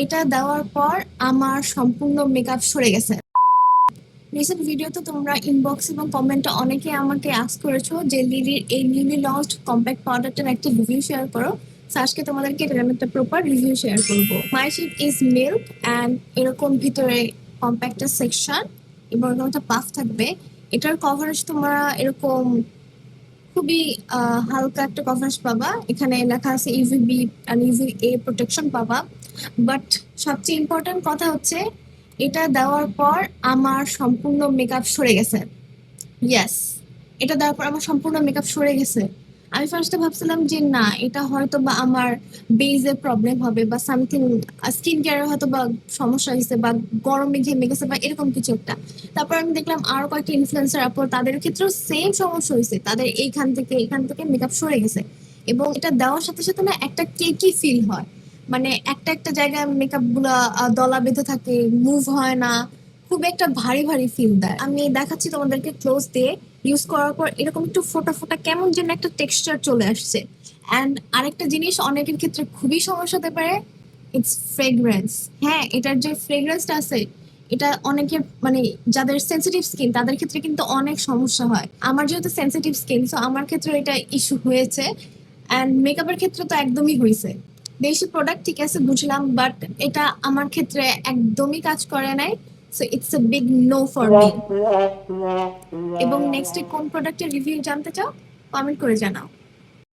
এটা দেওয়ার পর আমার সম্পূর্ণ মেকআপ সরে গেছে। রিসেন্ট ভিডিওতে তোমরা ইনবক্স এবং কমেন্টে অনেকে আমাকে আস্ক করেছো যে লিলির এই নিউলি লঞ্চড কম্প্যাক্ট পাউডারটার একটা রিভিউ শেয়ার করো। So, আজকে তোমাদেরকে এটার আমি একটা প্রপার রিভিউ শেয়ার করবো। মাই শেড ইজ মিল্ক অ্যান্ড এরকম ভিতরে কম্প্যাক্টের সেকশন এবং এরকম একটা পাফ থাকবে। এটার কভারেজ তোমরা এরকম খুবই হালকা একটা কভারেজ পাবা। এখানে লেখা আছে ইউভিবি আর ইউভি এ প্রোটেকশন পাবা। বাট সবচেয়ে ইম্পর্টেন্ট কথা হচ্ছে এটা দেওয়ার পর আমার সম্পূর্ণ মেকআপ সরে গেছে। ইয়েস, এটা দেওয়ার পর আমার সম্পূর্ণ মেকআপ সরে গেছে। আমি ফার্স্টে ভাবছিলাম যে না, এটা হয়তো বা আমার বেজের প্রবলেম হবে বা সামথিং স্কিন কেয়ারে হয়তো বা সমস্যা হয়েছে বা গরমে ঘেমে গেছে বা এরকম কিছু একটা। তারপর আমি দেখলাম আরো কয়েকটা ইনফ্লুয়েন্সার আপু তাদের ক্ষেত্রেও সেম সমস্যা হয়েছে, তাদের এখান থেকে মেকআপ সরে গেছে। এবং এটা দেওয়ার সাথে সাথে না একটা কেকি ফিল হয়, মানে একটা একটা জায়গায় মেকআপ গুলা দলা বেঁধে থাকে, মুভ হয় না, খুব একটা ভারী ভারী ফিল দেয়। আমি দেখাচ্ছি তোমাদেরকে ক্লোজ দিয়ে। ইউজ করার পর এরকম একটু ফোটা ফোটা কেমন যেন একটা টেক্সচার চলে আসছে। অ্যান্ড আরেকটা জিনিস অনেকের ক্ষেত্রে খুবই সমস্যা হতে পারে, ইটস ফ্রেগ্রেন্স। হ্যাঁ, এটার যে ফ্রেগ্রেন্সটা আছে এটা অনেকের মানে যাদের সেন্সিটিভ স্কিন তাদের ক্ষেত্রে কিন্তু অনেক সমস্যা হয়। আমার যেহেতু সেন্সিটিভ স্কিন, সো আমার ক্ষেত্রে এটা ইস্যু হয়েছে। অ্যান্ড মেকআপের ক্ষেত্রে তো একদমই হয়েছে। দেশি প্রোডাক্ট ঠিক আছে বুঝলাম, বাট এটা আমার ক্ষেত্রে একদমই কাজ করে নাই। So it's a big no for me. এবং নেক্সট কোন প্রোডাক্টের রিভিউ জানতে চাও কমেন্ট করে জানাও।